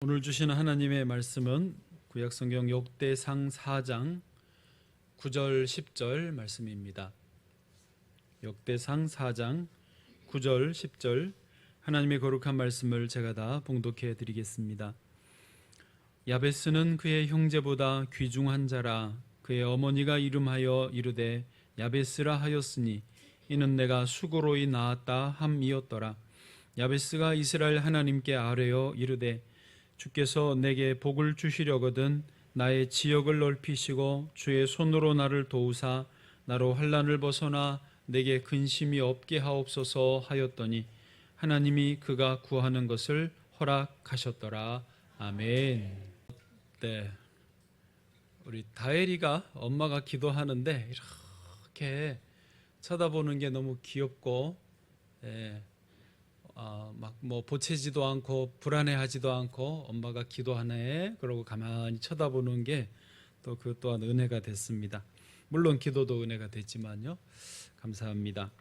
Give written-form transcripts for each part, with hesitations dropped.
오늘 주시는 하나님의 말씀은 구약성경 역대상 4장 9절 10절 말씀입니다. 역대상 4장 9절 10절 하나님의 거룩한 말씀을 제가 다 봉독해 드리겠습니다. 야베스는 그의 형제보다 귀중한 자라. 그의 어머니가 이름하여 이르되 야베스라 하였으니 이는 내가 수고로이 낳았다 함이었더라. 야베스가 이스라엘 하나님께 아뢰어 이르되 주께서 내게 복을 주시려거든 나의 지역을 넓히시고 주의 손으로 나를 도우사 나로 환난을 벗어나 내게 근심이 없게 하옵소서 하였더니 하나님이 그가 구하는 것을 허락하셨더라. 아멘. 네, 우리 다혜리가 엄마가 기도하는데 이렇게 쳐다보는 게 너무 귀엽고, 막 뭐 보채지도 않고 불안해하지도 않고 엄마가 기도하네 그러고 가만히 쳐다보는 게 또 그 또한 은혜가 됐습니다. 물론 기도도 은혜가 됐지만요. 감사합니다.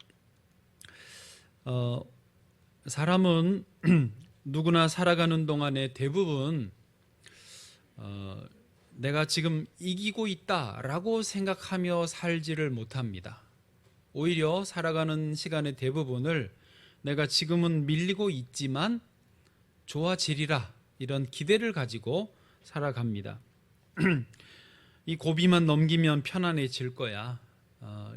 사람은 누구나 살아가는 동안에 대부분 내가 지금 이기고 있다라고 생각하며 살지를 못합니다. 오히려 살아가는 시간의 대부분을 내가 지금은 밀리고 있지만 좋아지리라 이런 기대를 가지고 살아갑니다. 이 고비만 넘기면 편안해질 거야.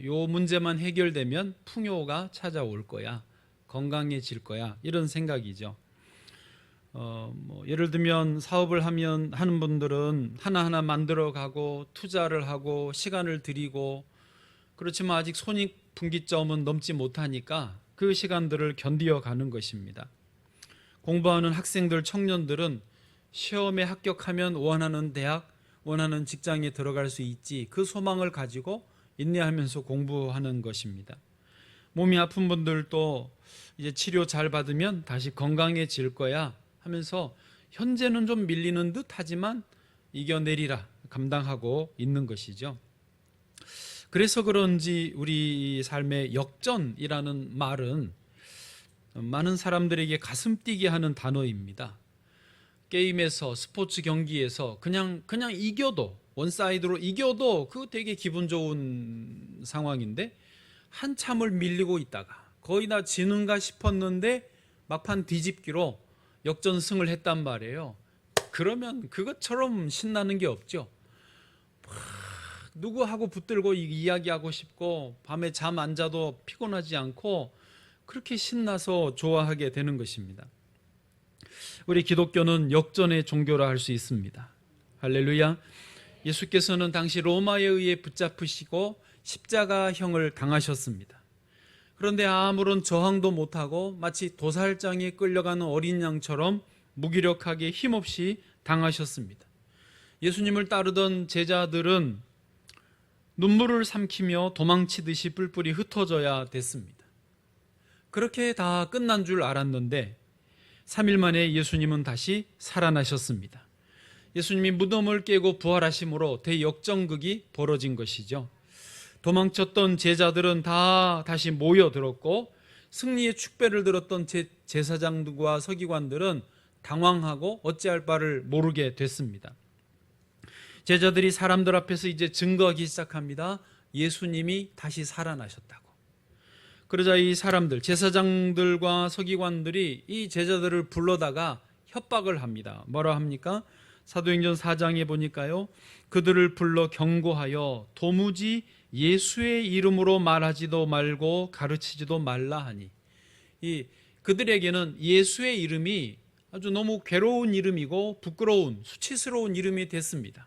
요 문제만 해결되면 풍요가 찾아올 거야. 건강해질 거야. 이런 생각이죠. 예를 들면 사업을 하는 분들은 하나하나 만들어가고 투자를 하고 시간을 들이고, 그렇지만 아직 손익분기점은 넘지 못하니까 그 시간들을 견디어 가는 것입니다. 공부하는 학생들, 청년들은 시험에 합격하면 원하는 대학, 원하는 직장에 들어갈 수 있지, 그 소망을 가지고 인내하면서 공부하는 것입니다. 몸이 아픈 분들도 이제 치료 잘 받으면 다시 건강해질 거야 하면서 현재는 좀 밀리는 듯 하지만 이겨내리라 감당하고 있는 것이죠. 그래서 그런지 우리 삶의 역전이라는 말은 많은 사람들에게 가슴 뛰게 하는 단어입니다. 게임에서, 스포츠 경기에서 그냥 이겨도, 원사이드로 이겨도 그거 되게 기분 좋은 상황인데, 한참을 밀리고 있다가 거의 다 지는가 싶었는데 막판 뒤집기로 역전승을 했단 말이에요. 그러면 그것처럼 신나는 게 없죠. 누구하고 붙들고 이야기하고 싶고 밤에 잠 안 자도 피곤하지 않고 그렇게 신나서 좋아하게 되는 것입니다. 우리 기독교는 역전의 종교라 할 수 있습니다. 할렐루야. 예수께서는 당시 로마에 의해 붙잡히시고 십자가형을 당하셨습니다. 그런데 아무런 저항도 못하고 마치 도살장에 끌려가는 어린 양처럼 무기력하게 힘없이 당하셨습니다. 예수님을 따르던 제자들은 눈물을 삼키며 도망치듯이 뿔뿔이 흩어져야 됐습니다. 그렇게 다 끝난 줄 알았는데 3일 만에 예수님은 다시 살아나셨습니다. 예수님이 무덤을 깨고 부활하심으로 대역전극이 벌어진 것이죠. 도망쳤던 제자들은 다 다시 모여들었고 승리의 축배를 들었던 제사장들과 서기관들은 당황하고 어찌할 바를 모르게 됐습니다. 제자들이 사람들 앞에서 이제 증거하기 시작합니다. 예수님이 다시 살아나셨다고. 그러자 이 사람들, 제사장들과 서기관들이 이 제자들을 불러다가 협박을 합니다. 뭐라 합니까? 사도행전 4장에 보니까요, 그들을 불러 경고하여 도무지 예수의 이름으로 말하지도 말고 가르치지도 말라 하니, 그들에게는 예수의 이름이 아주 너무 괴로운 이름이고 부끄러운, 수치스러운 이름이 됐습니다.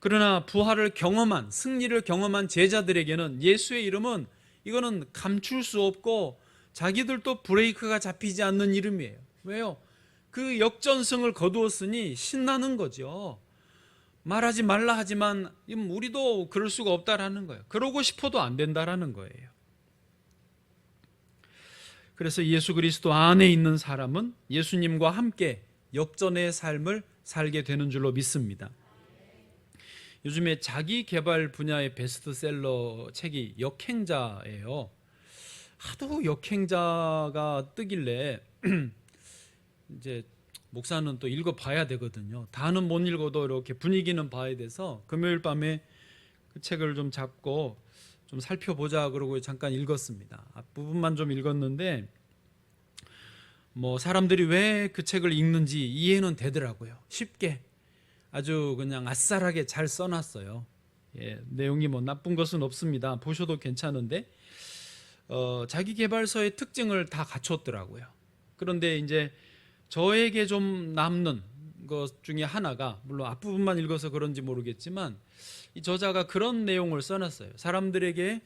그러나 부활을 경험한, 승리를 경험한 제자들에게는 예수의 이름은 이거는 감출 수 없고 자기들도 브레이크가 잡히지 않는 이름이에요. 왜요? 그 역전승을 거두었으니 신나는 거죠. 말하지 말라 하지만 우리도 그럴 수가 없다라는 거예요. 그러고 싶어도 안 된다라는 거예요. 그래서 예수 그리스도 안에 있는 사람은 예수님과 함께 역전의 삶을 살게 되는 줄로 믿습니다. 요즘에 자기 개발 분야의 베스트셀러 책이 역행자예요. 하도 역행자가 뜨길래 이제 목사는 또 읽어봐야 되거든요. 다는 못 읽어도 이렇게 분위기는 봐야 돼서 금요일 밤에 그 책을 좀 잡고 좀 살펴보자 그러고 잠깐 읽었습니다. 앞부분만 좀 읽었는데 사람들이 왜 그 책을 읽는지 이해는 되더라고요. 쉽게 아주 그냥 아싸하게 잘 써놨어요. 내용이 나쁜 것은 없습니다. 보셔도 괜찮은데 자기계발서의 특징을 다 갖췄더라고요. 그런데 이제 저에게 좀 남는 것 중에 하나가, 물론 앞부분만 읽어서 그런지 모르겠지만 이 저자가 그런 내용을 써놨어요. 사람들에게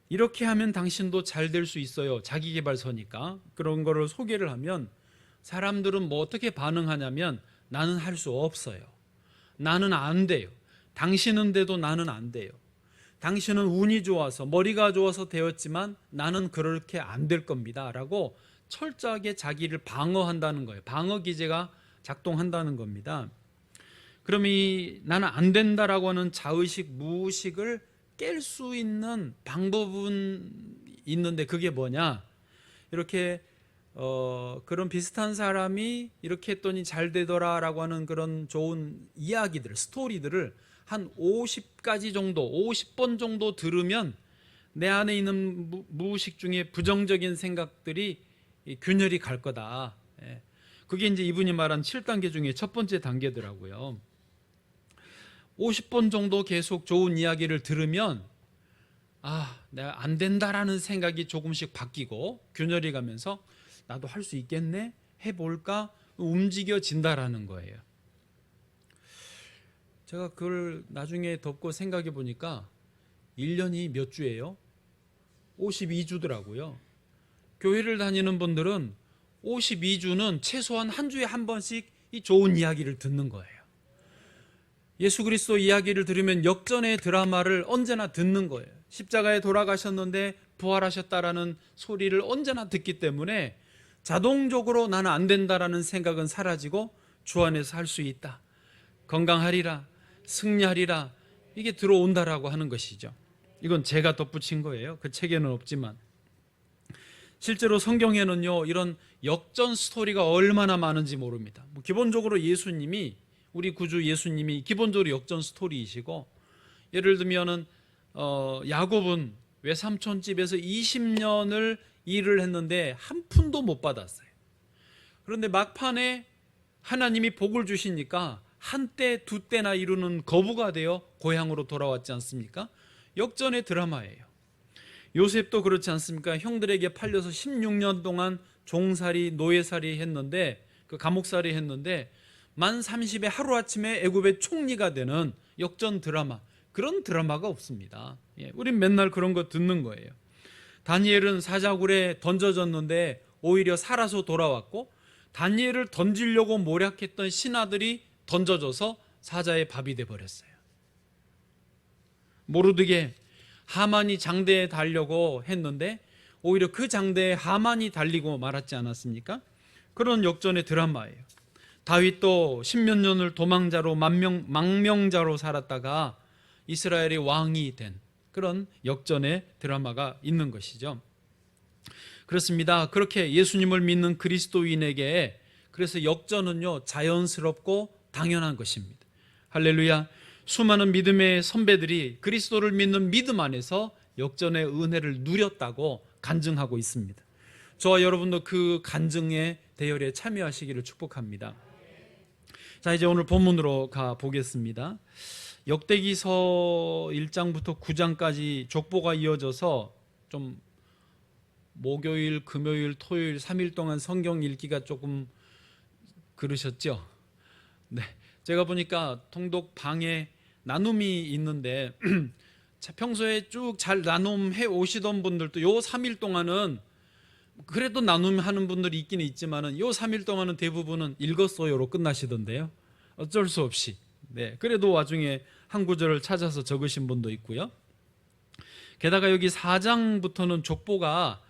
이렇게 하면 당신도 잘 될 수 있어요. 자기계발서니까. 그런 거를 소개를 하면 사람들은 어떻게 반응하냐면 나는 할 수 없어요. 나는 안 돼요. 당신은 돼도 나는 안 돼요. 당신은 운이 좋아서 머리가 좋아서 되었지만 나는 그렇게 안 될 겁니다 라고 철저하게 자기를 방어한다는 거예요. 방어 기제가 작동한다는 겁니다. 그럼 이 나는 안 된다라고 하는 자의식, 무의식을 깰 수 있는 방법은 있는데 그게 뭐냐? 이렇게 그런 비슷한 사람이 이렇게 했더니 잘 되더라라고 하는 그런 좋은 이야기들, 스토리들을 한 50가지 정도, 50번 정도 들으면 내 안에 있는 무의식 중에 부정적인 생각들이 균열이 갈 거다. 그게 이제 이분이 말한 7단계 중에 첫 번째 단계더라고요. 50번 정도 계속 좋은 이야기를 들으면 내가 안 된다라는 생각이 조금씩 바뀌고 균열이 가면서 나도 할 수 있겠네? 해볼까? 움직여진다라는 거예요. 제가 그걸 나중에 덮고 생각해 보니까 1년이 몇 주예요? 52주더라고요. 교회를 다니는 분들은 52주는 최소한 한 주에 한 번씩 이 좋은 이야기를 듣는 거예요. 예수 그리스도 이야기를 들으면 역전의 드라마를 언제나 듣는 거예요. 십자가에 돌아가셨는데 부활하셨다라는 소리를 언제나 듣기 때문에 자동적으로 나는 안 된다라는 생각은 사라지고 주 안에서 할 수 있다. 건강하리라, 승리하리라, 이게 들어온다라고 하는 것이죠. 이건 제가 덧붙인 거예요. 그 책에는 없지만. 실제로 성경에는요, 이런 역전 스토리가 얼마나 많은지 모릅니다. 기본적으로 예수님이, 우리 구주 예수님이 기본적으로 역전 스토리이시고, 예를 들면은 야곱은 외삼촌 집에서 20년을 일을 했는데 한 푼도 못 받았어요. 그런데 막판에 하나님이 복을 주시니까 한때 두 때나 이루는 거부가 되어 고향으로 돌아왔지 않습니까? 역전의 드라마예요. 요셉도 그렇지 않습니까? 형들에게 팔려서 16년 동안 종살이, 노예살이 했는데, 그 감옥살이 했는데 만 30에 하루아침에 애굽의 총리가 되는 역전 드라마, 그런 드라마가 없습니다. 우린 맨날 그런 거 듣는 거예요. 다니엘은 사자굴에 던져졌는데 오히려 살아서 돌아왔고, 다니엘을 던지려고 모략했던 신하들이 던져져서 사자의 밥이 돼버렸어요. 모르드게 하만이 장대에 달려고 했는데 오히려 그 장대에 하만이 달리고 말았지 않았습니까? 그런 역전의 드라마예요. 다윗도 10몇 년을 도망자로 망명자로 살았다가 이스라엘의 왕이 된 그런 역전의 드라마가 있는 것이죠. 그렇습니다. 그렇게 예수님을 믿는 그리스도인에게 그래서 역전은요, 자연스럽고 당연한 것입니다. 할렐루야. 수많은 믿음의 선배들이 그리스도를 믿는 믿음 안에서 역전의 은혜를 누렸다고 간증하고 있습니다. 저와 여러분도 그 간증의 대열에 참여하시기를 축복합니다. 자, 이제 오늘 본문으로 가 보겠습니다. 역대기서 1장부터 9장까지 족보가 이어져서 좀 목요일, 금요일, 토요일 3일 동안 성경 읽기가 조금 그러셨죠? 네, 제가 보니까 통독 방에 나눔이 있는데 평소에 쭉 잘 나눔해 오시던 분들도 요 3일 동안은 그래도 나눔하는 분들이 있기는 있지만은 요 3일 동안은 대부분은 읽었어요로 끝나시던데요. 어쩔 수 없이. 네, 그래도 와중에 한 구절을 찾아서 적으신 분도 있고요. 게다가 여기 4장부터는 족보가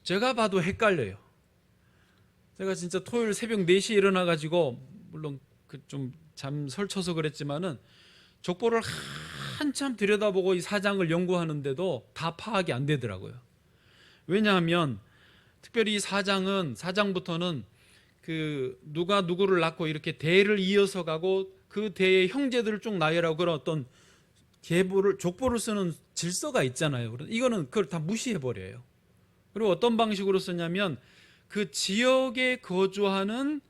제가 봐도 헷갈려요. 제가 진짜 토요일 새벽 4시에 일어나가지고, 물론 좀 잠 설쳐서 그랬지만은 족보를 한참 들여다보고 이 4장을 연구하는데도 다 파악이 안 되더라고요. 왜냐하면 특별히 이 4장부터는 누가 누구를 낳고 이렇게 대를 이어서 가고 그 대의 형제들을 쭉 나열하고 그런 어떤 족보를 쓰는 질서가 있잖아요. 이거는 그걸 다 무시해 버려요. 그리고 어떤 방식으로 쓰냐면 그 지역에 거주하는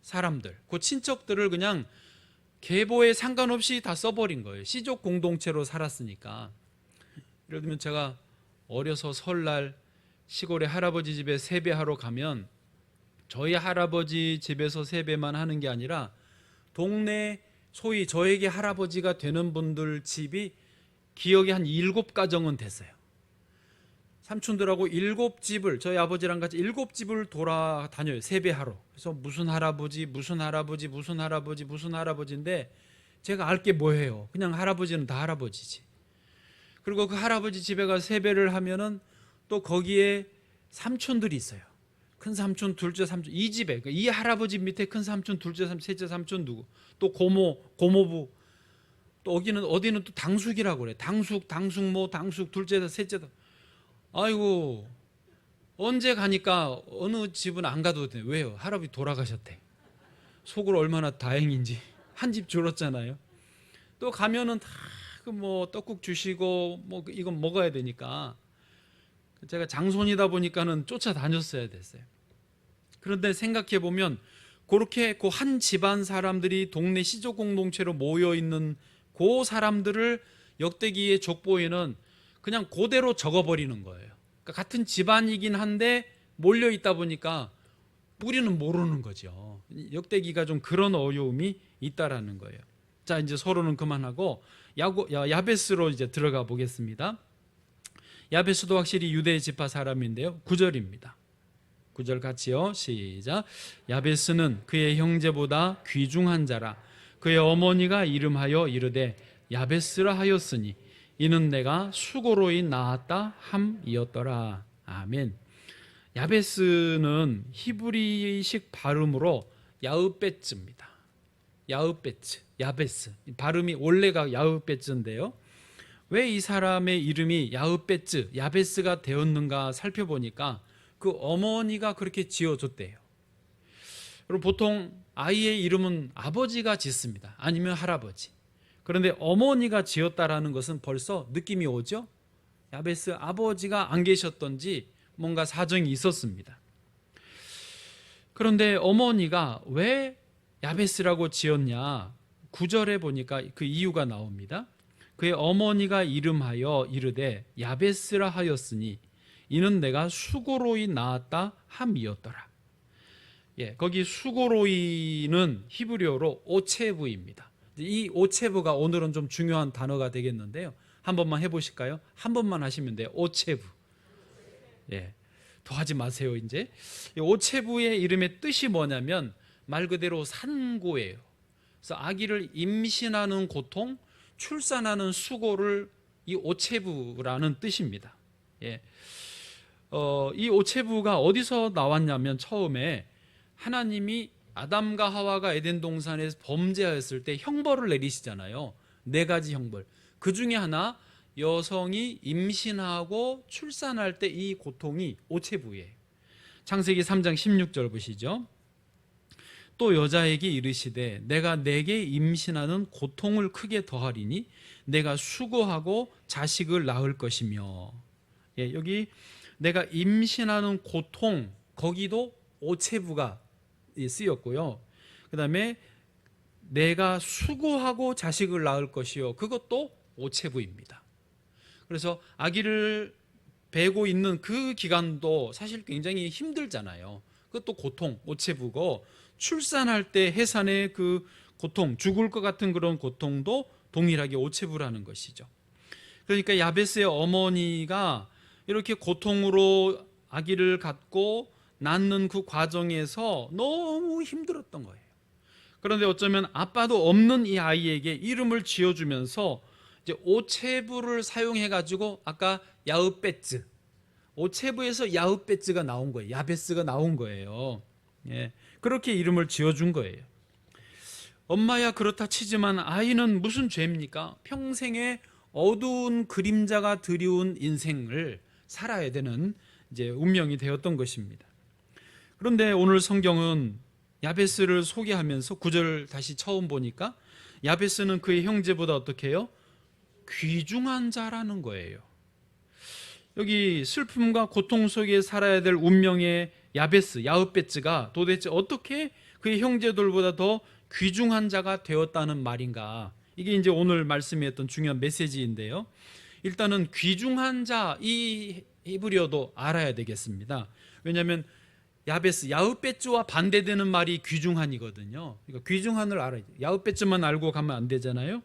사람들, 그 친척들을 그냥 계보에 상관없이 다 써버린 거예요. 씨족 공동체로 살았으니까. 예를 들면 제가 어려서 설날 시골에 할아버지 집에 세배하러 가면 저희 할아버지 집에서 세배만 하는 게 아니라 동네 소위 저에게 할아버지가 되는 분들 집이 기억에 한 7가정은 됐어요. 삼촌들하고 7집을, 저희 아버지랑 같이 7집을 돌아다녀요. 세배하러. 그래서 무슨 할아버지 무슨 할아버지 무슨 할아버지 무슨 할아버지인데 제가 알 게 뭐예요. 그냥 할아버지는 다 할아버지지. 그리고 그 할아버지 집에 가서 세배를 하면은 또 거기에 삼촌들이 있어요. 큰 삼촌, 둘째 삼촌, 이 집에, 이 할아버지 밑에 큰 삼촌, 둘째 삼촌, 셋째 삼촌 누구, 또 고모, 고모부, 또 어디는 또 당숙이라고 그래. 당숙모, 당숙, 둘째다, 셋째다. 아이고, 언제 가니까 어느 집은 안 가도 돼. 왜요? 할아버지 돌아가셨대. 속으로 얼마나 다행인지. 한 집 줄었잖아요. 또 가면은 다 뭐 떡국 주시고 뭐 이건 먹어야 되니까 제가 장손이다 보니까는 쫓아다녔어야 됐어요. 그런데 생각해 보면 그렇게 그 한 집안 사람들이 동네 시족 공동체로 모여 있는 그 사람들을 역대기의 족보에는 그냥 그대로 적어버리는 거예요. 그러니까 같은 집안이긴 한데 몰려 있다 보니까 뿌리는 모르는 거죠. 역대기가 좀 그런 어려움이 있다라는 거예요. 자, 이제 서로는 그만하고 야베스로 이제 들어가 보겠습니다. 야베스도 확실히 유대 지파 사람인데요. 9절입니다. 9절 같이요. 시작. 야베스는 그의 형제보다 귀중한 자라. 그의 어머니가 이름하여 이르되 야베스라 하였으니 이는 내가 수고로이 낳았다 함이었더라. 아멘. 야베스는 히브리식 발음으로 야흐베츠입니다. 야베스. 발음이 원래가 야흐베츠인데요. 왜 이 사람의 이름이 야베스가 되었는가 살펴보니까 그 어머니가 그렇게 지어줬대요. 그리고 보통 아이의 이름은 아버지가 짓습니다. 아니면 할아버지. 그런데 어머니가 지었다라는 것은 벌써 느낌이 오죠? 야베스 아버지가 안 계셨던지 뭔가 사정이 있었습니다. 그런데 어머니가 왜 야베스라고 지었냐? 9절에 보니까 그 이유가 나옵니다. 그의 어머니가 이름하여 이르되 야베스라 하였으니 이는 내가 수고로이 낳았다 함이었더라. 예, 거기 수고로이는 히브리어로 오체부입니다. 이 오체부가 오늘은 좀 중요한 단어가 되겠는데요. 한 번만 해보실까요? 한 번만 하시면 돼요. 오체부. 예, 더 하지 마세요. 이제 오체부의 이름의 뜻이 뭐냐면 말 그대로 산고예요. 그래서 아기를 임신하는 고통, 출산하는 수고를 이 오체부라는 뜻입니다. 예. 이 오체부가 어디서 나왔냐면 처음에 하나님이 아담과 하와가 에덴 동산에서 범죄하였을 때 형벌을 내리시잖아요. 4가지 형벌. 그 중에 하나, 여성이 임신하고 출산할 때 이 고통이 오체부예요. 창세기 3장 16절 보시죠. 또 여자에게 이르시되 내가 내게 임신하는 고통을 크게 더하리니 내가 수고하고 자식을 낳을 것이며. 예, 여기 내가 임신하는 고통, 거기도 오체부가 쓰였고요. 그 다음에 내가 수고하고 자식을 낳을 것이요, 그것도 오체부입니다. 그래서 아기를 배고 있는 그 기간도 사실 굉장히 힘들잖아요. 그것도 고통, 오체부고, 출산할 때 해산의 그 고통, 죽을 것 같은 그런 고통도 동일하게 오체부라는 것이죠. 그러니까 야베스의 어머니가 이렇게 고통으로 아기를 갖고 낳는 그 과정에서 너무 힘들었던 거예요. 그런데 어쩌면 아빠도 없는 이 아이에게 이름을 지어주면서 이제 오체부를 사용해가지고 아까 야흐베츠, 오체부에서 야흐베츠가 나온 거예요. 야베스가 나온 거예요. 예, 그렇게 이름을 지어준 거예요. 엄마야 그렇다 치지만 아이는 무슨 죄입니까? 평생에 어두운 그림자가 드리운 인생을 살아야 되는 이제 운명이 되었던 것입니다. 그런데 오늘 성경은 야베스를 소개하면서 9절 다시 처음 보니까 야베스는 그의 형제보다 어떻게 해요? 귀중한 자라는 거예요. 여기 슬픔과 고통 속에 살아야 될 운명의 야베스, 야흐베스가 도대체 어떻게 그의 형제들보다 더 귀중한 자가 되었다는 말인가? 이게 이제 오늘 말씀에 했던 중요한 메시지인데요. 일단은 귀중한 자, 이 히브리어도 알아야 되겠습니다. 왜냐하면 야베스, 야흐베스와 반대되는 말이 귀중한이거든요. 그러니까 귀중한을 알아야 돼요. 야흐베스만 알고 가면 안 되잖아요.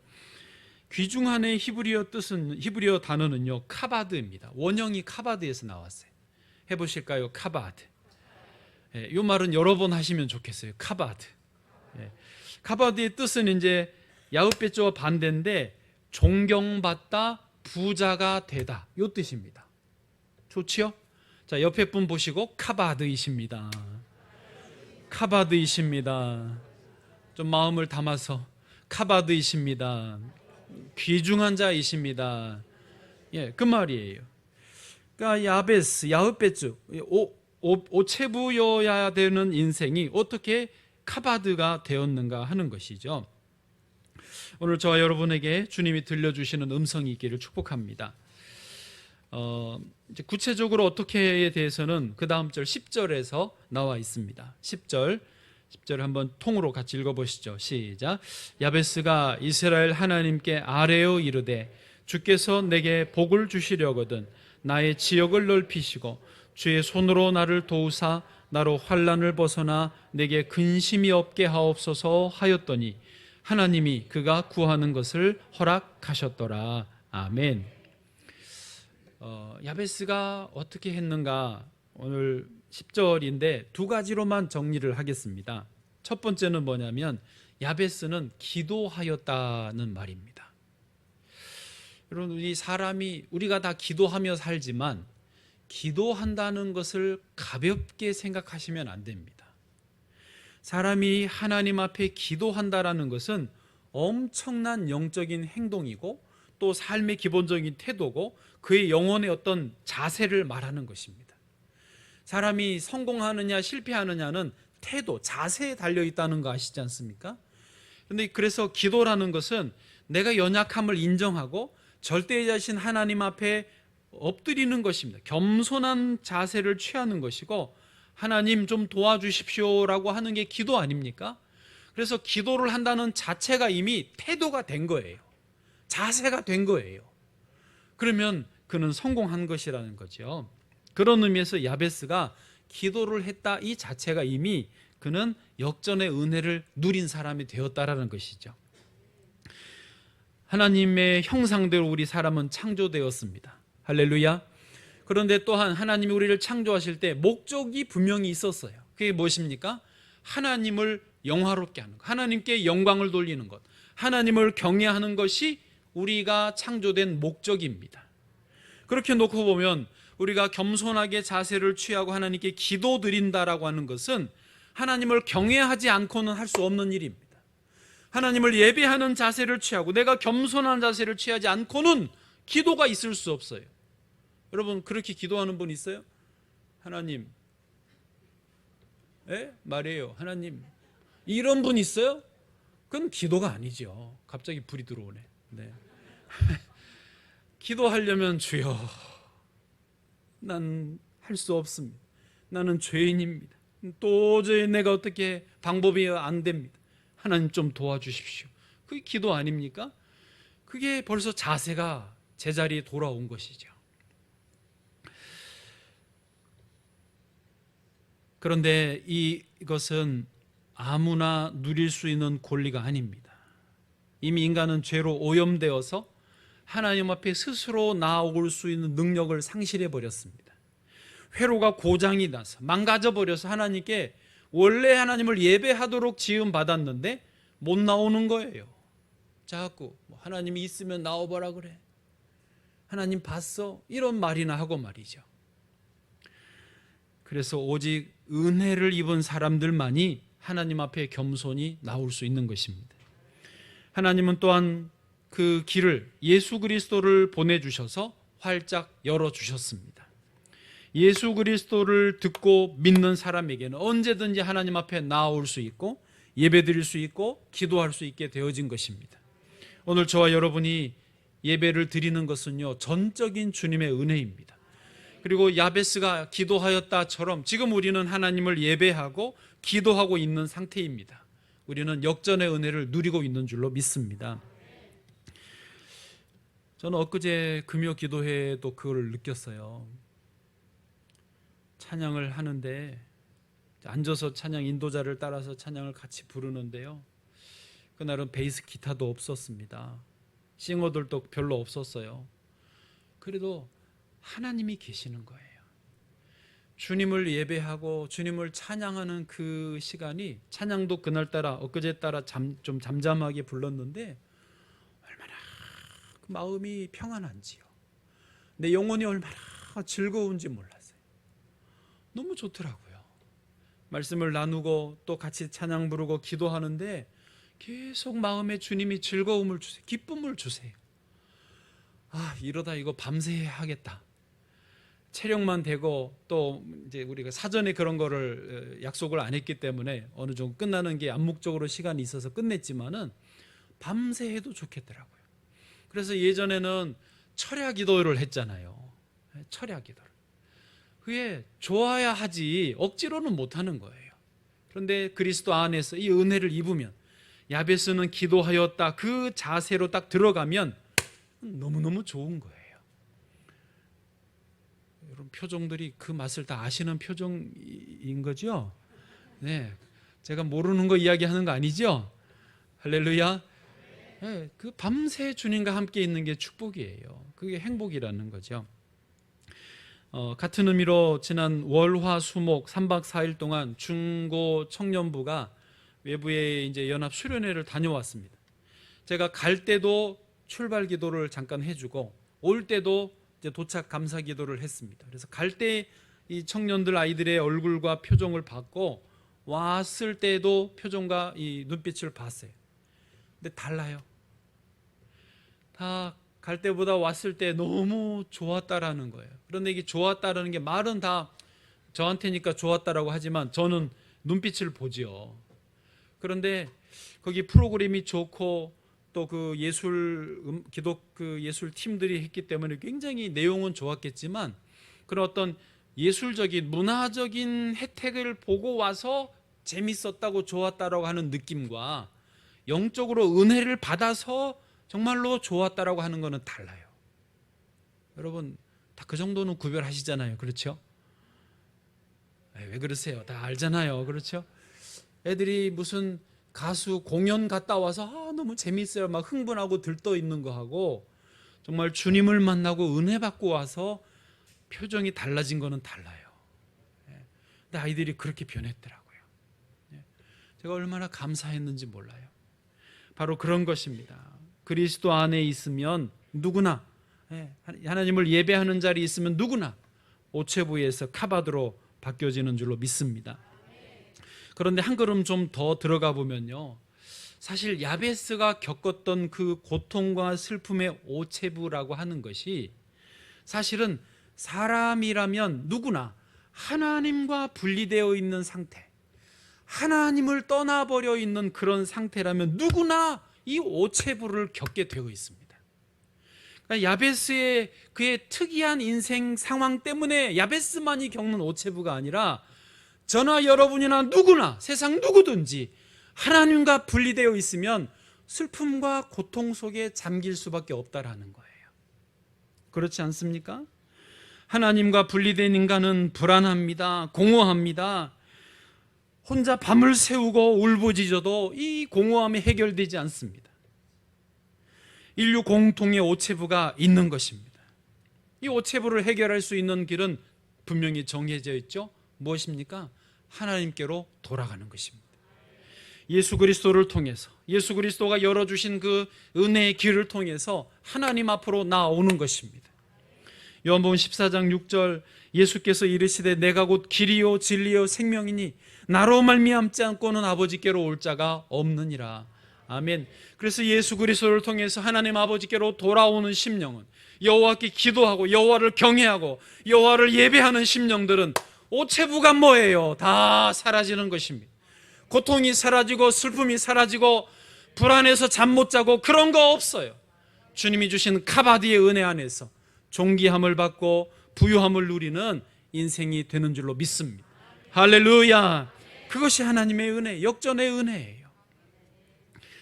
귀중한의 히브리어 뜻은, 히브리어 단어는요, 카바드입니다. 원형이 카바드에서 나왔어요. 해보실까요? 카바드. 이 말은 여러 번 하시면 좋겠어요. 카바드. 카바드의 뜻은 이제 야흐베스와 반대인데 존경받다, 부자가 되다, 이 뜻입니다. 좋지요? 자, 옆에 분 보시고 카바드이십니다. 카바드이십니다. 좀 마음을 담아서 카바드이십니다. 귀중한 자이십니다. 그 말이에요. 그러니까 야베스, 야흐베스, 오체부여야 되는 인생이 어떻게 카바드가 되었는가 하는 것이죠. 오늘 저와 여러분에게 주님이 들려주시는 음성이 있기를 축복합니다. 이제 구체적으로 어떻게에 대해서는 그 다음 절 10절에서 나와 있습니다. 10절 한번 통으로 같이 읽어보시죠. 시작. 야베스가 이스라엘 하나님께 아뢰어 이르되 주께서 내게 복을 주시려거든 나의 지역을 넓히시고 주의 손으로 나를 도우사 나로 환난을 벗어나 내게 근심이 없게 하옵소서 하였더니 하나님이 그가 구하는 것을 허락하셨더라. 아멘. 야베스가 어떻게 했는가, 오늘 10절인데 두 가지로만 정리를 하겠습니다. 첫 번째는 뭐냐면 야베스는 기도하였다는 말입니다. 여러분, 우리가 다 기도하며 살지만 기도한다는 것을 가볍게 생각하시면 안 됩니다. 사람이 하나님 앞에 기도한다라는 것은 엄청난 영적인 행동이고 또 삶의 기본적인 태도고 그의 영혼의 어떤 자세를 말하는 것입니다. 사람이 성공하느냐 실패하느냐는 태도, 자세에 달려있다는 거 아시지 않습니까? 그래서 기도라는 것은 내가 연약함을 인정하고 절대자신 하나님 앞에 엎드리는 것입니다. 겸손한 자세를 취하는 것이고 하나님 좀 도와주십시오라고 하는 게 기도 아닙니까? 그래서 기도를 한다는 자체가 이미 태도가 된 거예요. 자세가 된 거예요. 그러면 그는 성공한 것이라는 거죠. 그런 의미에서 야베스가 기도를 했다, 이 자체가 이미 그는 역전의 은혜를 누린 사람이 되었다라는 것이죠. 하나님의 형상대로 우리 사람은 창조되었습니다. 할렐루야. 그런데 또한 하나님이 우리를 창조하실 때 목적이 분명히 있었어요. 그게 무엇입니까? 하나님을 영화롭게 하는 것, 하나님께 영광을 돌리는 것, 하나님을 경외하는 것이 우리가 창조된 목적입니다. 그렇게 놓고 보면 우리가 겸손하게 자세를 취하고 하나님께 기도드린다라고 하는 것은 하나님을 경외하지 않고는 할 수 없는 일입니다. 하나님을 예배하는 자세를 취하고 내가 겸손한 자세를 취하지 않고는 기도가 있을 수 없어요. 여러분, 그렇게 기도하는 분 있어요? 하나님, 말이에요. 하나님, 이런 분 있어요? 그건 기도가 아니죠. 갑자기 불이 들어오네. 네. 기도하려면 주여, 난 할 수 없습니다. 나는 죄인입니다. 도저히 내가 어떻게 방법이 안 됩니다. 하나님 좀 도와주십시오. 그게 기도 아닙니까? 그게 벌써 자세가 제자리에 돌아온 것이죠. 그런데 이것은 아무나 누릴 수 있는 권리가 아닙니다. 이미 인간은 죄로 오염되어서 하나님 앞에 스스로 나아올 수 있는 능력을 상실해 버렸습니다. 회로가 고장이 나서 망가져 버려서 하나님께 원래 하나님을 예배하도록 지음 받았는데 못 나오는 거예요. 자꾸 하나님이 있으면 나와보라 그래, 하나님 봤어, 이런 말이나 하고 말이죠. 그래서 오직 은혜를 입은 사람들만이 하나님 앞에 겸손히 나올 수 있는 것입니다. 하나님은 또한 그 길을, 예수 그리스도를 보내주셔서 활짝 열어주셨습니다. 예수 그리스도를 듣고 믿는 사람에게는 언제든지 하나님 앞에 나아올 수 있고 예배드릴 수 있고 기도할 수 있게 되어진 것입니다. 오늘 저와 여러분이 예배를 드리는 것은요, 전적인 주님의 은혜입니다. 그리고 야베스가 기도하였다처럼 지금 우리는 하나님을 예배하고 기도하고 있는 상태입니다. 우리는 역전의 은혜를 누리고 있는 줄로 믿습니다. 저는 엊그제 금요 기도회도 그걸 느꼈어요. 찬양을 하는데 앉아서 찬양 인도자를 따라서 찬양을 같이 부르는데요, 그날은 베이스 기타도 없었습니다. 싱어들도 별로 없었어요. 그래도 하나님이 계시는 거예요. 주님을 예배하고 주님을 찬양하는 그 시간이, 찬양도 그날따라 엊그제 따라 좀 잠잠하게 불렀는데 얼마나 그 마음이 평안한지요. 내 영혼이 얼마나 즐거운지 몰랐어요. 너무 좋더라고요. 말씀을 나누고 또 같이 찬양 부르고 기도하는데 계속 마음에 주님이 즐거움을 주세요. 기쁨을 주세요. 이러다 이거 밤새 하겠다. 체력만 되고 또 이제 우리가 사전에 그런 거를 약속을 안 했기 때문에 어느 정도 끝나는 게 암묵적으로 시간이 있어서 끝냈지만은 밤새 해도 좋겠더라고요. 그래서 예전에는 철야 기도를 했잖아요. 철야 기도를. 그게 좋아야 하지 억지로는 못 하는 거예요. 그런데 그리스도 안에서 이 은혜를 입으면, 야베스는 기도하였다 그 자세로 딱 들어가면 너무너무 좋은 거예요. 여러분 표정들이 그 맛을 다 아시는 표정인 거죠? 네, 제가 모르는 거 이야기하는 거 아니죠? 할렐루야. 네, 그 밤새 주님과 함께 있는 게 축복이에요. 그게 행복이라는 거죠. 같은 의미로 지난 월화 수목 3박 4일 동안 중고 청년부가 외부에 이제 연합 수련회를 다녀왔습니다. 제가 갈 때도 출발 기도를 잠깐 해주고 올 때도 이제 도착 감사 기도를 했습니다. 그래서 갈 때 이 청년들 아이들의 얼굴과 표정을 봤고 왔을 때도 표정과 이 눈빛을 봤어요. 근데 달라요. 다 갈 때보다 왔을 때 너무 좋았다라는 거예요. 그런데 이게 좋았다라는 게 말은 다 저한테니까 좋았다라고 하지만 저는 눈빛을 보지요. 그런데 거기 프로그램이 좋고 또 그 예술 팀들이 했기 때문에 굉장히 내용은 좋았겠지만 그런 어떤 예술적인 문화적인 혜택을 보고 와서 재밌었다고 좋았다라고 하는 느낌과 영적으로 은혜를 받아서 정말로 좋았다라고 하는 것은 달라요. 여러분 다 그 정도는 구별하시잖아요. 그렇죠? 왜 그러세요? 다 알잖아요. 그렇죠? 애들이 무슨 가수 공연 갔다 와서 너무 재밌어요. 막 흥분하고 들떠 있는 거 하고 정말 주님을 만나고 은혜 받고 와서 표정이 달라진 거는 달라요. 근데 아이들이 그렇게 변했더라고요. 제가 얼마나 감사했는지 몰라요. 바로 그런 것입니다. 그리스도 안에 있으면 누구나, 하나님을 예배하는 자리에 있으면 누구나 오체부에서 카바드로 바뀌어지는 줄로 믿습니다. 그런데 한 걸음 좀 더 들어가 보면요, 사실 야베스가 겪었던 그 고통과 슬픔의 오체부라고 하는 것이 사실은 사람이라면 누구나 하나님과 분리되어 있는 상태, 하나님을 떠나버려 있는 그런 상태라면 누구나 이 오체부를 겪게 되어 있습니다. 그러니까 야베스의 그의 특이한 인생 상황 때문에 야베스만이 겪는 오체부가 아니라 저나 여러분이나 누구나 세상 누구든지 하나님과 분리되어 있으면 슬픔과 고통 속에 잠길 수밖에 없다라는 거예요. 그렇지 않습니까? 하나님과 분리된 인간은 불안합니다. 공허합니다. 혼자 밤을 새우고 울부짖어도 이 공허함이 해결되지 않습니다. 인류 공통의 오체부가 있는 것입니다. 이 오체부를 해결할 수 있는 길은 분명히 정해져 있죠. 무엇입니까? 하나님께로 돌아가는 것입니다. 예수 그리스도를 통해서, 예수 그리스도가 열어주신 그 은혜의 길을 통해서 하나님 앞으로 나오는 것입니다. 요한복음 14장 6절, 예수께서 이르시되 내가 곧 길이요 진리요 생명이니 나로 말미암지 않고는 아버지께로 올 자가 없느니라. 아멘. 그래서 예수 그리스도를 통해서 하나님 아버지께로 돌아오는 심령은, 여호와께 기도하고 여호와를 경외하고 여호와를 예배하는 심령들은 오체부가 뭐예요? 다 사라지는 것입니다. 고통이 사라지고 슬픔이 사라지고 불안해서 잠 못 자고 그런 거 없어요. 주님이 주신 카바디의 은혜 안에서 존귀함을 받고 부유함을 누리는 인생이 되는 줄로 믿습니다. 할렐루야. 그것이 하나님의 은혜, 역전의 은혜예요.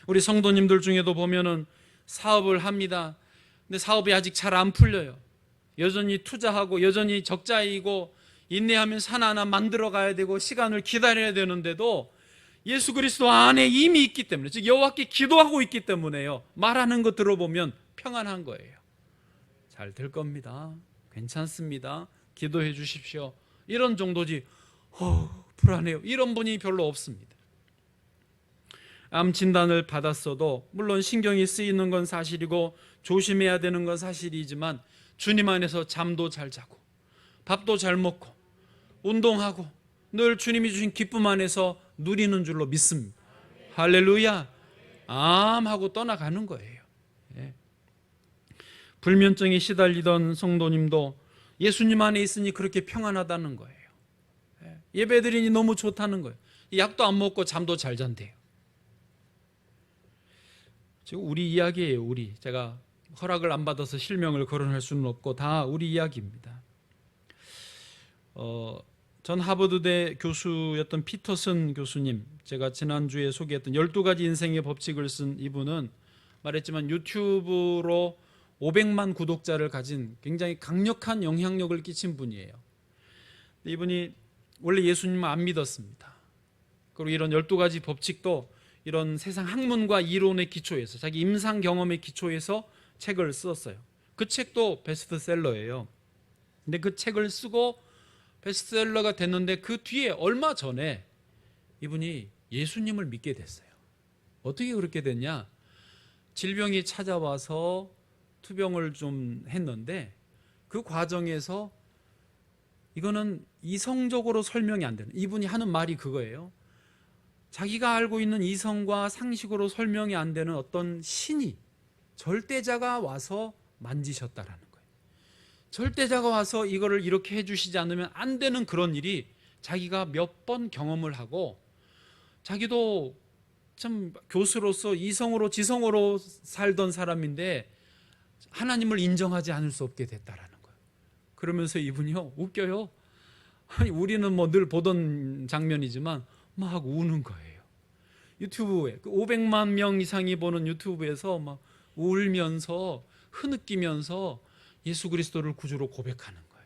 우리 성도님들 중에도 보면은 사업을 합니다. 근데 사업이 아직 잘 안 풀려요. 여전히 투자하고 여전히 적자이고 인내하면서 하나하나 만들어 가야 되고 시간을 기다려야 되는데도 예수 그리스도 안에 이미 있기 때문에, 즉 여호와께 기도하고 있기 때문에요, 말하는 거 들어보면 평안한 거예요. 잘 될 겁니다. 괜찮습니다. 기도해 주십시오. 이런 정도지 불안해요, 이런 분이 별로 없습니다. 암 진단을 받았어도 물론 신경이 쓰이는 건 사실이고 조심해야 되는 건 사실이지만 주님 안에서 잠도 잘 자고 밥도 잘 먹고 운동하고 늘 주님이 주신 기쁨 안에서 누리는 줄로 믿습니다. 할렐루야. 암하고 떠나가는 거예요. 예. 불면증에 시달리던 성도님도 예수님 안에 있으니 그렇게 평안하다는 거예요. 예. 예배드리니 너무 좋다는 거예요. 약도 안 먹고 잠도 잘 잔대요. 지금 우리 이야기예요. 우리, 제가 허락을 안 받아서 실명을 거론할 수는 없고 다 우리 이야기입니다. 전 하버드대 교수였던 피터슨 교수님, 제가 지난주에 소개했던 12가지 인생의 법칙을 쓴 이분은 말했지만 유튜브로 500만 구독자를 가진 굉장히 강력한 영향력을 끼친 분이에요. 이분이 원래 예수님을 안 믿었습니다. 그리고 이런 12가지 법칙도 이런 세상 학문과 이론의 기초에서, 자기 임상 경험의 기초에서 책을 썼어요. 그 책도 베스트셀러예요. 근데 그 책을 쓰고 베스트셀러가 됐는데 그 뒤에 얼마 전에 이분이 예수님을 믿게 됐어요. 어떻게 그렇게 됐냐? 질병이 찾아와서 투병을 좀 했는데 그 과정에서, 이거는 이성적으로 설명이 안 되는, 이분이 하는 말이 그거예요. 자기가 알고 있는 이성과 상식으로 설명이 안 되는 어떤 신이, 절대자가 와서 만지셨다라는 거예요. 절대자가 와서 이거를 이렇게 해주시지 않으면 안 되는 그런 일이 자기가 몇 번 경험을 하고, 자기도 참 교수로서 이성으로 지성으로 살던 사람인데 하나님을 인정하지 않을 수 없게 됐다라는 거예요. 그러면서 이분이요, 웃겨요. 아니, 우리는 뭐 늘 보던 장면이지만 막 우는 거예요. 유튜브에 500만 명 이상이 보는 유튜브에서 막 울면서 흐느끼면서 예수 그리스도를 구주로 고백하는 거예요.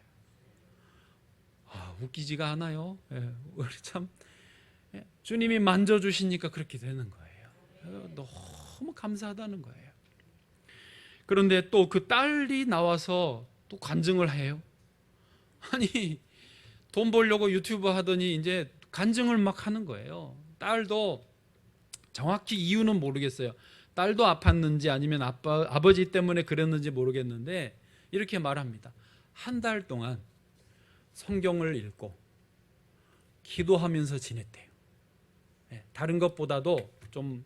웃기지가 않아요. 예, 우리 참 주님이 만져주시니까 그렇게 되는 거예요. 너무 감사하다는 거예요. 그런데 또 그 딸이 나와서 또 간증을 해요. 아니, 돈 벌려고 유튜브 하더니 이제 간증을 막 하는 거예요. 딸도 정확히 이유는 모르겠어요. 딸도 아팠는지 아니면 아버지 때문에 그랬는지 모르겠는데 이렇게 말합니다. 한 달 동안 성경을 읽고 기도하면서 지냈대요. 다른 것보다도 좀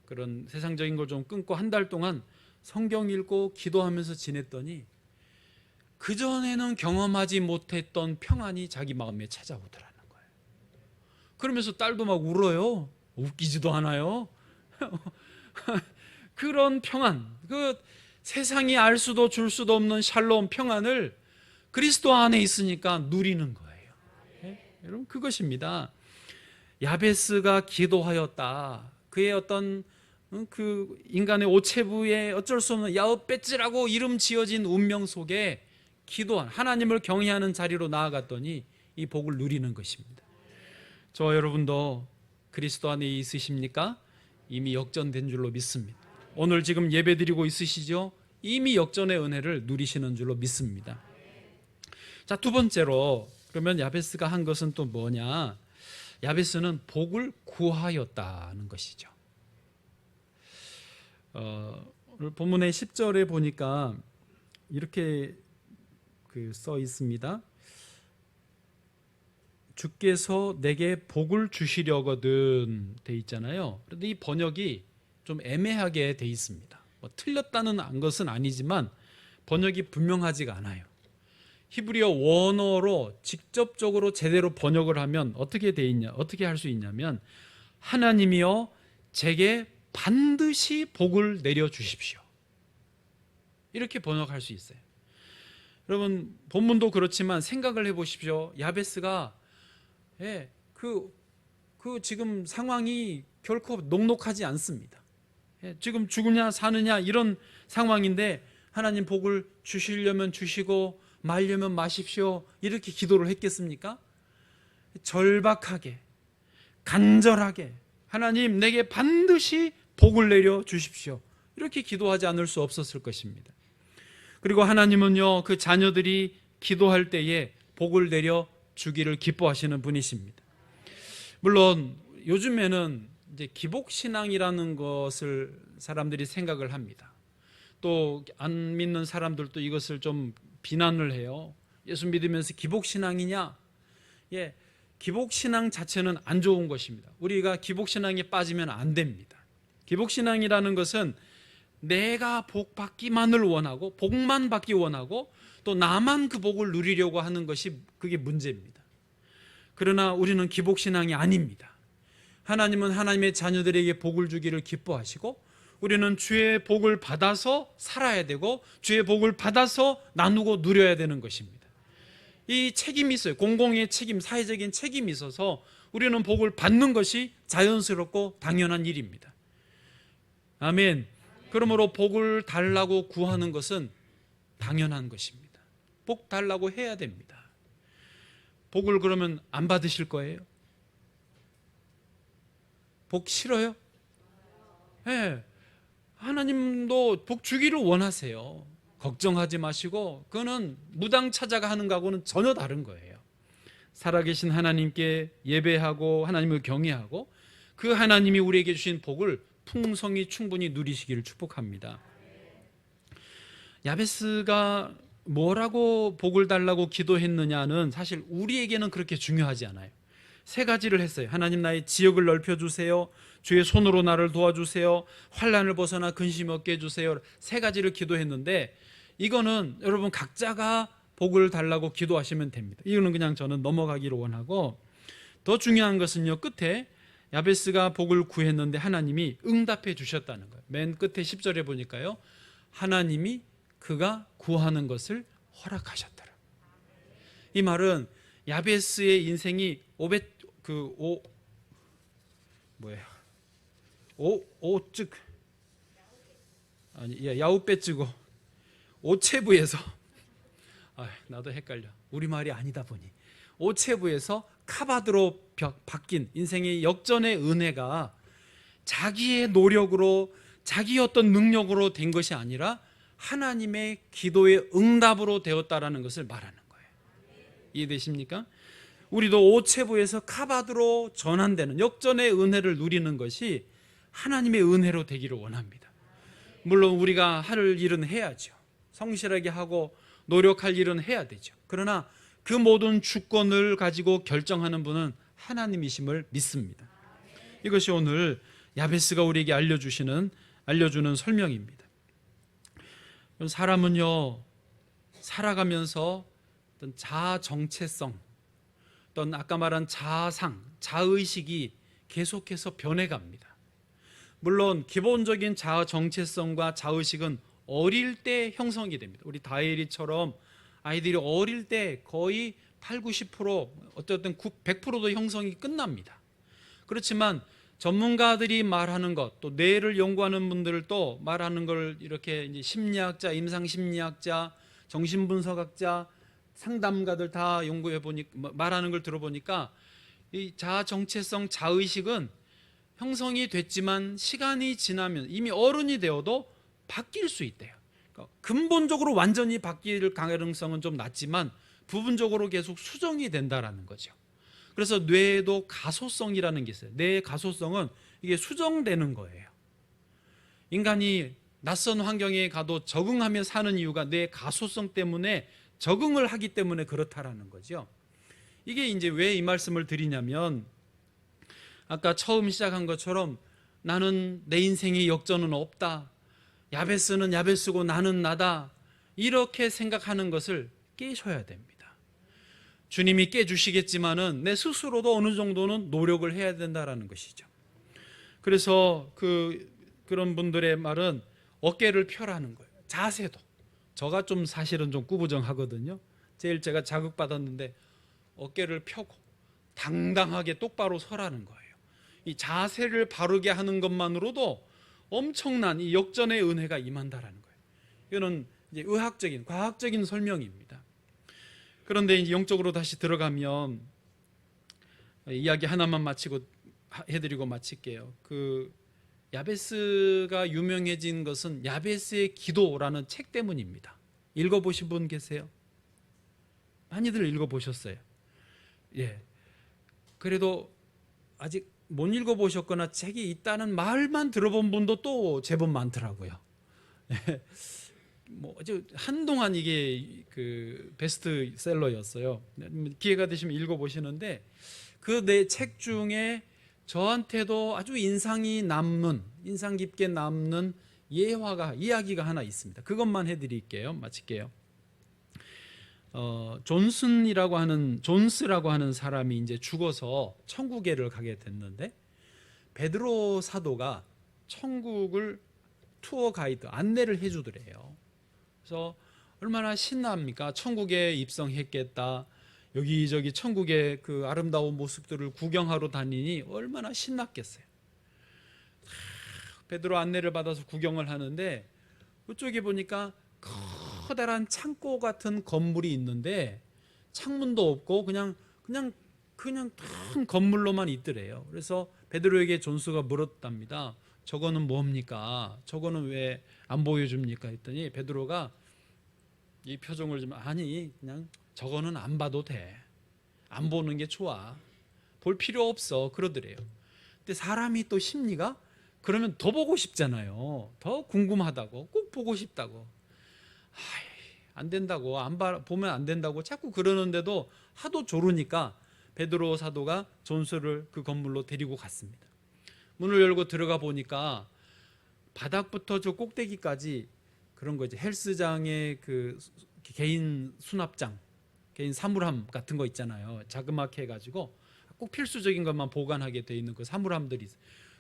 그런 세상적인 걸 좀 끊고 한 달 동안 성경 읽고 기도하면서 지냈더니 그전에는 경험하지 못했던 평안이 자기 마음에 찾아오더라는 거예요. 그러면서 딸도 막 울어요. 웃기지도 않아요. 그런 평안, 그 세상이 알 수도 줄 수도 없는 샬롬 평안을 그리스도 안에 있으니까 누리는 거예요. 여러분, 그것입니다. 야베스가 기도하였다. 그의 어떤 그 인간의 오체부에 어쩔 수 없는 야흐베츠라고 이름 지어진 운명 속에 기도한, 하나님을 경외하는 자리로 나아갔더니 이 복을 누리는 것입니다. 저와 여러분도 그리스도 안에 있으십니까? 이미 역전된 줄로 믿습니다. 오늘 지금 예배드리고 있으시죠? 이미 역전의 은혜를 누리시는 줄로 믿습니다. 자, 두 번째로, 그러면 야베스가 한 것은 또 뭐냐? 야베스는 복을 구하였다는 것이죠. 오늘 본문의 10절에 보니까 이렇게 써 있습니다. 주께서 내게 복을 주시려거든 돼 있잖아요. 그런데 이 번역이 좀 애매하게 돼 있습니다. 뭐 틀렸다는 것은 아니지만 번역이 분명하지가 않아요. 히브리어 원어로 직접적으로 제대로 번역을 하면 어떻게 할 수 있냐면, 하나님이여 제게 반드시 복을 내려 주십시오, 이렇게 번역할 수 있어요. 여러분, 본문도 그렇지만 생각을 해보십시오. 야베스가 지금 상황이 결코 녹록하지 않습니다. 지금 죽으냐 사느냐 이런 상황인데 하나님 복을 주시려면 주시고 말려면 마십시오, 이렇게 기도를 했겠습니까? 절박하게 간절하게 하나님 내게 반드시 복을 내려 주십시오, 이렇게 기도하지 않을 수 없었을 것입니다. 그리고 하나님은요, 그 자녀들이 기도할 때에 복을 내려 주기를 기뻐하시는 분이십니다. 물론 요즘에는 이제 기복신앙이라는 것을 사람들이 생각을 합니다. 또 안 믿는 사람들도 이것을 좀 비난을 해요. 예수 믿으면서 기복신앙이냐? 기복신앙 자체는 안 좋은 것입니다. 우리가 기복신앙에 빠지면 안 됩니다. 기복신앙이라는 것은 내가 복 받기만을 원하고 복만 받기 원하고 또 나만 그 복을 누리려고 하는 것이 그게 문제입니다. 그러나 우리는 기복신앙이 아닙니다. 하나님은 하나님의 자녀들에게 복을 주기를 기뻐하시고 우리는 주의 복을 받아서 살아야 되고 주의 복을 받아서 나누고 누려야 되는 것입니다. 이 책임이 있어요. 공공의 책임, 사회적인 책임이 있어서 우리는 복을 받는 것이 자연스럽고 당연한 일입니다. 아멘. 그러므로 복을 달라고 구하는 것은 당연한 것입니다. 복 달라고 해야 됩니다. 복을 그러면 안 받으실 거예요? 복 싫어요? 네. 하나님도 복 주기를 원하세요. 걱정하지 마시고 그거는 무당 찾아가 하는 거하고는 전혀 다른 거예요. 살아계신 하나님께 예배하고 하나님을 경외하고 그 하나님이 우리에게 주신 복을 풍성히 충분히 누리시기를 축복합니다. 야베스가 뭐라고 복을 달라고 기도했느냐는 사실 우리에게는 그렇게 중요하지 않아요. 세 가지를 했어요. 하나님 나의 지역을 넓혀주세요, 주의 손으로 나를 도와주세요, 환난을 벗어나 근심 없게 해주세요. 세 가지를 기도했는데 이거는 여러분 각자가 복을 달라고 기도하시면 됩니다. 이거는 그냥 저는 넘어가기를 원하고, 더 중요한 것은요, 끝에 야베스가 복을 구했는데 하나님이 응답해 주셨다는 거예요. 맨 끝에 10절에 보니까요, 하나님이 그가 구하는 것을 허락하셨더라. 이 말은 야베스의 인생이 야우빼찌고 오체부에서 나도 헷갈려. 우리말이 아니다 보니 오체부에서 카바드로 바뀐 인생의 역전의 은혜가 자기의 노력으로 자기의 어떤 능력으로 된 것이 아니라 하나님의 기도의 응답으로 되었다라는 것을 말하는 거예요. 이해되십니까? 우리도 오체부에서 카바드로 전환되는 역전의 은혜를 누리는 것이 하나님의 은혜로 되기를 원합니다. 물론 우리가 할 일은 해야죠. 성실하게 하고 노력할 일은 해야 되죠. 그러나 그 모든 주권을 가지고 결정하는 분은 하나님이심을 믿습니다. 이것이 오늘 야베스가 우리에게 알려주는 설명입니다. 사람은요, 살아가면서 어떤 자아 정체성, 어떤 아까 말한 자아상, 자의식이 계속해서 변해갑니다. 물론 기본적인 자아 정체성과 자의식은 어릴 때 형성이 됩니다. 우리 다혜리처럼 아이들이 어릴 때 거의 8, 90% 어쨌든 100%도 형성이 끝납니다. 그렇지만 전문가들이 말하는 것, 또 뇌를 연구하는 분들도 말하는 걸 이렇게 이제 심리학자, 임상심리학자, 정신분석학자, 상담가들 다 연구해 보니까 말하는 걸 들어보니까 이 자아 정체성, 자의식은 형성이 됐지만 시간이 지나면 이미 어른이 되어도 바뀔 수 있대요. 그러니까 근본적으로 완전히 바뀔 가능성은 좀 낮지만 부분적으로 계속 수정이 된다라는 거죠. 그래서 뇌에도 가소성이라는 게 있어요. 뇌의 가소성은 이게 수정되는 거예요. 인간이 낯선 환경에 가도 적응하며 사는 이유가 뇌의 가소성 때문에 적응을 하기 때문에 그렇다라는 거죠. 이게 이제 왜 이 말씀을 드리냐면 아까 처음 시작한 것처럼 나는 내 인생의 역전은 없다. 야베스는 야베스고 나는 나다. 이렇게 생각하는 것을 깨셔야 됩니다. 주님이 깨주시겠지만은 내 스스로도 어느 정도는 노력을 해야 된다라는 것이죠. 그래서 그런 분들의 말은 어깨를 펴라는 거예요. 자세도. 저가 좀 사실은 좀 꾸부정하거든요. 제일 제가 자극받았는데 어깨를 펴고 당당하게 똑바로 서라는 거예요. 이 자세를 바르게 하는 것만으로도 엄청난 이 역전의 은혜가 임한다라는 거예요. 이거는 이제 의학적인, 과학적인 설명입니다. 그런데 이제 영적으로 다시 들어가면 이야기 하나만 해드리고 마칠게요. 야베스가 유명해진 것은 야베스의 기도라는 책 때문입니다. 읽어보신 분 계세요? 많이들 읽어보셨어요. 예. 그래도 아직 못 읽어보셨거나 책이 있다는 말만 들어본 분도 또 제법 많더라고요. 한동안 이게 베스트셀러였어요. 기회가 되시면 읽어보시는데 그 내 책 중에 저한테도 아주 인상 깊게 남는 이야기가 하나 있습니다. 그것만 해드릴게요. 마칠게요. 존스라고 하는 사람이 이제 죽어서 천국에를 가게 됐는데 베드로 사도가 천국을 투어 가이드 안내를 해주더래요. 그래서 얼마나 신납니까? 천국에 입성했겠다. 여기저기 천국의 그 아름다운 모습들을 구경하러 다니니 얼마나 신났겠어요. 베드로 안내를 받아서 구경을 하는데 그쪽에 보니까 커다란 창고 같은 건물이 있는데 창문도 없고 그냥 큰 건물로만 있더래요. 그래서 베드로에게 존스가 물었답니다. 저거는 뭡니까? 저거는 왜 안 보여줍니까? 했더니 베드로가 이 표정을 좀 그냥 저거는 안 봐도 돼. 안 보는 게 좋아. 볼 필요 없어. 그러더래요. 근데 사람이 또 심리가 그러면 더 보고 싶잖아요. 더 궁금하다고, 꼭 보고 싶다고. 안 된다고, 보면 안 된다고 자꾸 그러는데도 하도 조르니까 베드로 사도가 존스를 그 건물로 데리고 갔습니다. 문을 열고 들어가 보니까 바닥부터 저 꼭대기까지 그런 거 이제 헬스장의 그 개인 수납장, 개인 사물함 같은 거 있잖아요. 자그맣게 해가지고 꼭 필수적인 것만 보관하게 돼 있는 그 사물함들이 있어요.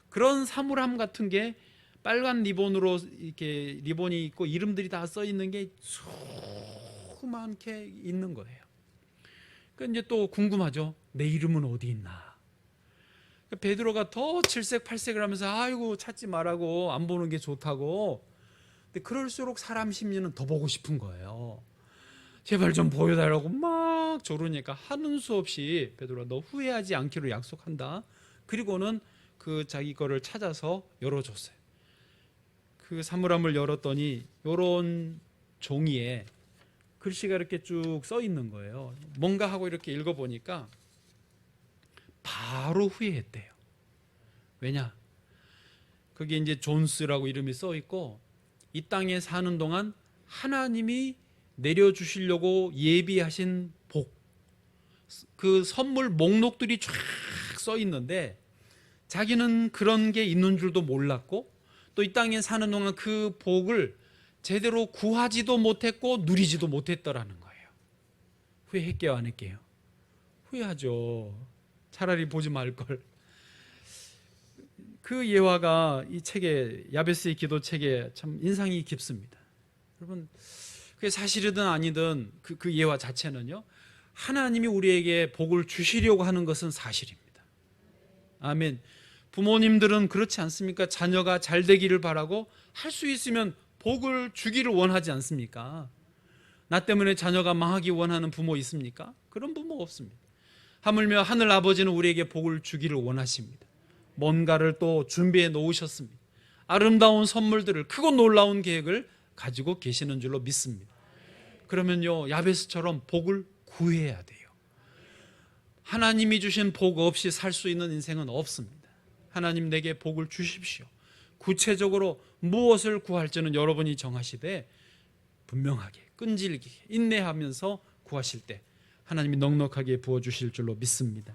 그런 사물함 같은 게 빨간 리본으로 이렇게 리본이 있고 이름들이 다 써 있는 게 수많게 있는 거예요. 그러니까 이제 또 궁금하죠. 내 이름은 어디 있나? 베드로가 더 칠색팔색을 하면서 아이고 찾지 말라고, 안 보는 게 좋다고. 근데 그럴수록 사람 심리는 더 보고 싶은 거예요. 제발 좀 보여달라고 막 조르니까 하는 수 없이 베드로가 너 후회하지 않기로 약속한다. 그리고는 그 자기 거를 찾아서 열어줬어요. 그 사물함을 열었더니 요런 종이에 글씨가 이렇게 쭉 써 있는 거예요. 뭔가 하고 이렇게 읽어보니까 바로 후회했대요. 왜냐? 거기에 이제 존스라고 이름이 써 있고 이 땅에 사는 동안 하나님이 내려주시려고 예비하신 복, 그 선물 목록들이 쫙 써 있는데 자기는 그런 게 있는 줄도 몰랐고 또 이 땅에 사는 동안 그 복을 제대로 구하지도 못했고 누리지도 못했더라는 거예요. 후회했게요, 안 했게요? 후회하죠. 차라리 보지 말걸. 그 예화가 이 책에, 야베스의 기도 책에 참 인상이 깊습니다. 여러분, 그게 사실이든 아니든 그 예화 자체는요, 하나님이 우리에게 복을 주시려고 하는 것은 사실입니다. 아멘. 부모님들은 그렇지 않습니까? 자녀가 잘 되기를 바라고 할 수 있으면 복을 주기를 원하지 않습니까? 나 때문에 자녀가 망하기 원하는 부모 있습니까? 그런 부모 없습니다. 하물며 하늘 아버지는 우리에게 복을 주기를 원하십니다. 뭔가를 또 준비해 놓으셨습니다. 아름다운 선물들을, 크고 놀라운 계획을 가지고 계시는 줄로 믿습니다. 그러면요, 야베스처럼 복을 구해야 돼요. 하나님이 주신 복 없이 살 수 있는 인생은 없습니다. 하나님 내게 복을 주십시오. 구체적으로 무엇을 구할지는 여러분이 정하시되 분명하게, 끈질기게, 인내하면서 구하실 때 하나님이 넉넉하게 부어주실 줄로 믿습니다.